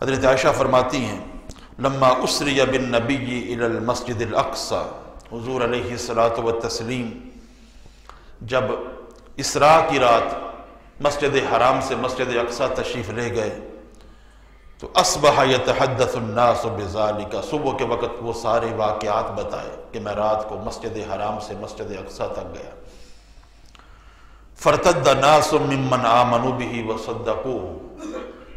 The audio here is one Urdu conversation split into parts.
حضرت عائشہ فرماتی ہیں لما اسری بالنبی الی المسجد الاقصی، حضور علیہ الصلاۃ والتسلیم جب اسراء کی رات مسجد حرام سے مسجد اقصی تشریف لے گئے تو اصبح یتحدث الناس بذالک، صبح کے وقت وہ سارے واقعات بتائے کہ میں رات کو مسجد حرام سے مسجد اقصی تک گیا۔ فرتد ناس ممن آمنوا به وصدقوه،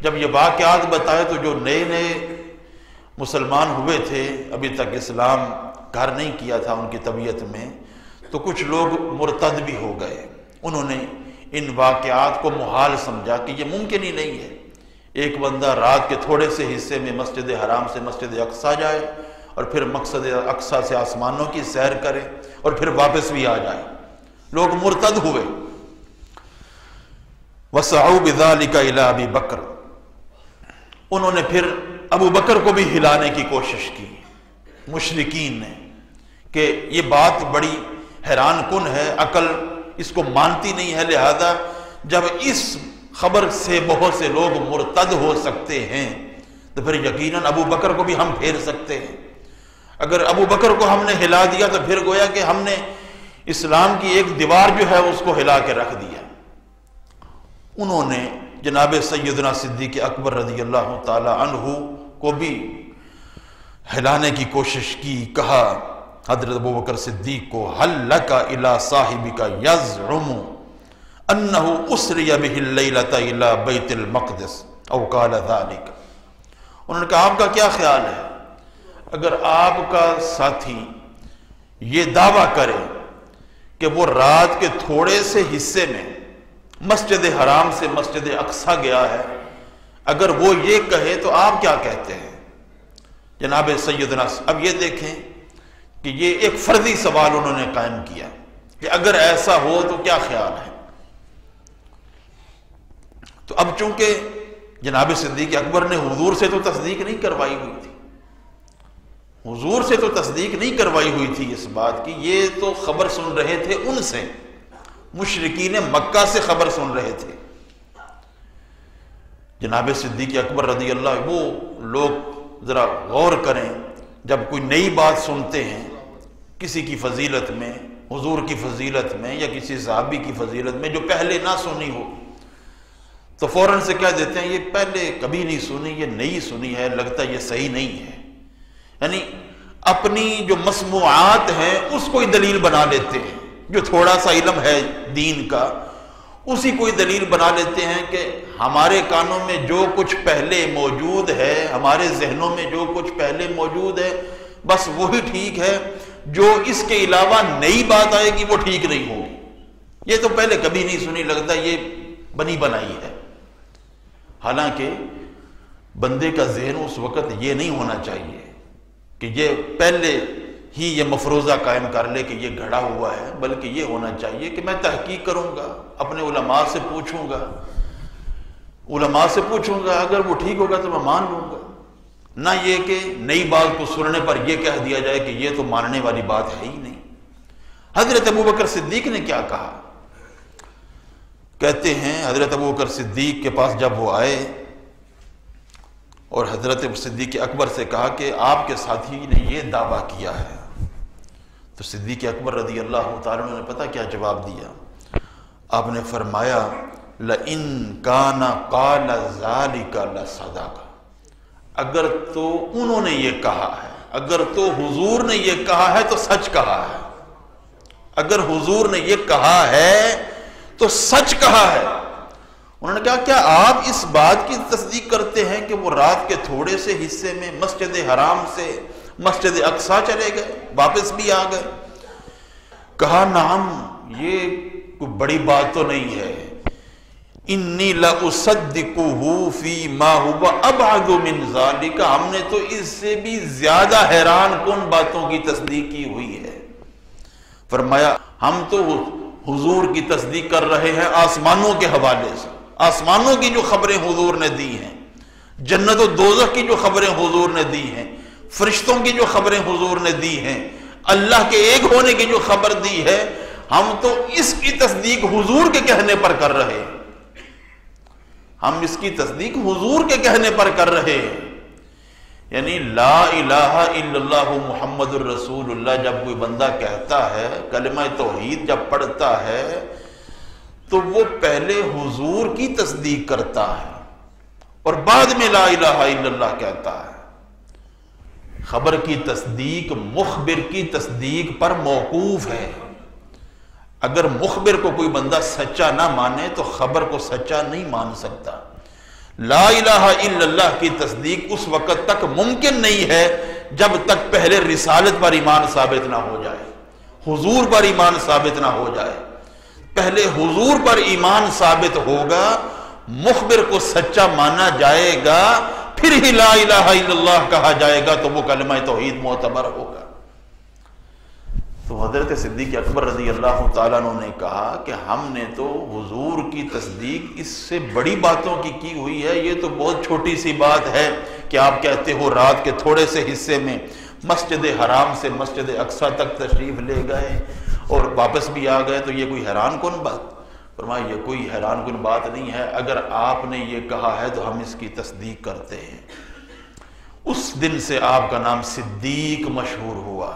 جب یہ واقعات بتائے تو جو نئے نئے مسلمان ہوئے تھے، ابھی تک اسلام گھر نہیں کیا تھا ان کی طبیعت میں، تو کچھ لوگ مرتد بھی ہو گئے۔ انہوں نے ان واقعات کو محال سمجھا کہ یہ ممکن ہی نہیں ہے، ایک بندہ رات کے تھوڑے سے حصے میں مسجد حرام سے مسجد اقصی جائے اور پھر مقصد اقصی سے آسمانوں کی سیر کرے اور پھر واپس بھی آ جائے۔ لوگ مرتد ہوئے۔ وَسَعُوا بِذَلِكَ إِلَىٰ أَبِي بَكْرٍ، انہوں نے پھر ابو بکر کو بھی ہلانے کی کوشش کی مشرکین نے کہ یہ بات بڑی حیران کن ہے، عقل اس کو مانتی نہیں ہے، لہذا جب اس خبر سے بہت سے لوگ مرتد ہو سکتے ہیں تو پھر یقیناً ابو بکر کو بھی ہم پھیر سکتے ہیں۔ اگر ابو بکر کو ہم نے ہلا دیا تو پھر گویا کہ ہم نے اسلام کی ایک دیوار جو ہے اس کو ہلا کے رکھ دیا۔ انہوں نے جناب سیدنا صدیق اکبر رضی اللہ تعالی عنہ کو بھی ہلانے کی کوشش کی، کہا حضرت ابوبکر صدیق کو هل لک الی صاحبک یزعم انہ اسری بہ اللیلۃ الی بیت المقدس او قال ذلک، انہوں نے کہا آپ کا کیا خیال ہے اگر آپ کا ساتھی یہ دعویٰ کرے کہ وہ رات کے تھوڑے سے حصے میں مسجد حرام سے مسجد اقصی گیا ہے، اگر وہ یہ کہے تو آپ کیا کہتے ہیں؟ جناب سیدنا، اب یہ دیکھیں کہ یہ ایک فرضی سوال انہوں نے قائم کیا کہ اگر ایسا ہو تو کیا خیال ہے؟ تو اب چونکہ جناب صدیق اکبر نے حضور سے تو تصدیق نہیں کروائی ہوئی تھی، حضور سے تو تصدیق نہیں کروائی ہوئی تھی اس بات کی، یہ تو خبر سن رہے تھے ان سے، مشرکین مکہ سے خبر سن رہے تھے۔ جناب صدیق اکبر رضی اللہ، وہ لوگ ذرا غور کریں، جب کوئی نئی بات سنتے ہیں کسی کی فضیلت میں، حضور کی فضیلت میں یا کسی صحابی کی فضیلت میں جو پہلے نہ سنی ہو، تو فوراً سے کہہ دیتے ہیں یہ پہلے کبھی نہیں سنی، یہ نئی سنی ہے، لگتا ہے یہ صحیح نہیں ہے۔ یعنی اپنی جو مسموعات ہیں اس کو ہی دلیل بنا لیتے ہیں، جو تھوڑا سا علم ہے دین کا اسی کوئی دلیل بنا لیتے ہیں کہ ہمارے کانوں میں جو کچھ پہلے موجود ہے، ہمارے ذہنوں میں جو کچھ پہلے موجود ہے بس وہی ٹھیک ہے، جو اس کے علاوہ نئی بات آئے گی وہ ٹھیک نہیں ہوگی، یہ تو پہلے کبھی نہیں سنی، لگتا یہ بنی بنائی ہے۔ حالانکہ بندے کا ذہن اس وقت یہ نہیں ہونا چاہیے کہ یہ پہلے ہی یہ مفروضہ قائم کر لے کہ یہ گھڑا ہوا ہے، بلکہ یہ ہونا چاہیے کہ میں تحقیق کروں گا، اپنے علماء سے پوچھوں گا، اگر وہ ٹھیک ہوگا تو میں مان لوں گا، نہ یہ کہ نئی بات کو سننے پر یہ کہہ دیا جائے کہ یہ تو ماننے والی بات ہے ہی نہیں۔ حضرت ابوبکر صدیق نے کیا کہا؟ کہتے ہیں حضرت ابوبکر صدیق کے پاس جب وہ آئے اور حضرت صدیق اکبر سے کہا کہ آپ کے ساتھی نے یہ دعویٰ کیا ہے، تو صدیق اکبر رضی اللہ تعالیٰ نے پتہ کیا جواب دیا؟ آپ نے فرمایا لَإِن كَانَ قَالَ ذَلِكَ لَصَدَقَ، اگر تو انہوں نے یہ کہا ہے، اگر تو حضور نے یہ کہا ہے تو سچ کہا ہے، اگر حضور نے یہ کہا ہے تو سچ کہا ہے۔ انہوں نے کہا کیا آپ اس بات کی تصدیق کرتے ہیں کہ وہ رات کے تھوڑے سے حصے میں مسجد حرام سے مسجد اقصی چلے گئے، واپس بھی آ گئے؟ کہا نعم، یہ کوئی بڑی بات تو نہیں ہے، انی لأصدقہ فی ما ہوا ابعد من ذالک، ہم نے تو اس سے بھی زیادہ حیران کن باتوں کی تصدیق کی ہوئی ہے۔ فرمایا ہم تو حضور کی تصدیق کر رہے ہیں آسمانوں کے حوالے سے، آسمانوں کی جو خبریں حضور نے دی ہیں، جنت و دوزخ کی جو خبریں حضور نے دی ہیں، فرشتوں کی جو خبریں حضور نے دی ہیں، اللہ کے ایک ہونے کی جو خبر دی ہے، ہم تو اس کی تصدیق حضور کے کہنے پر کر رہے ہیں۔ ہم اس کی تصدیق حضور کے کہنے پر کر رہے ہیں. یعنی لا الہ الا اللہ محمد الرسول اللہ جب کوئی بندہ کہتا ہے، کلمہ توحید جب پڑھتا ہے، تو وہ پہلے حضور کی تصدیق کرتا ہے اور بعد میں لا الہ الا اللہ کہتا ہے. خبر کی تصدیق مخبر کی تصدیق پر موقوف ہے. اگر مخبر کو کوئی بندہ سچا نہ مانے تو خبر کو سچا نہیں مان سکتا. لا الہ الا اللہ کی تصدیق اس وقت تک ممکن نہیں ہے جب تک پہلے رسالت پر ایمان ثابت نہ ہو جائے، حضور پر ایمان ثابت نہ ہو جائے. پہلے حضور پر ایمان ثابت ہوگا، مخبر کو سچا مانا جائے گا، پھر ہی لا الہ الا اللہ کہا جائے گا تو وہ کلمہ توحید معتبر ہوگا. تو حضرت صدیق اکبر رضی اللہ تعالیٰ عنہ نے کہا کہ ہم نے تو حضور کی تصدیق اس سے بڑی باتوں کی ہوئی ہے، یہ تو بہت چھوٹی سی بات ہے کہ آپ کہتے ہو رات کے تھوڑے سے حصے میں مسجد حرام سے مسجد اقصیٰ تک تشریف لے گئے اور واپس بھی آ گئے، تو یہ کوئی حیران کن بات؟ فرمایا یہ کوئی حیران کن بات نہیں ہے، اگر آپ نے یہ کہا ہے تو ہم اس کی تصدیق کرتے ہیں. اس دن سے آپ کا نام صدیق مشہور ہوا.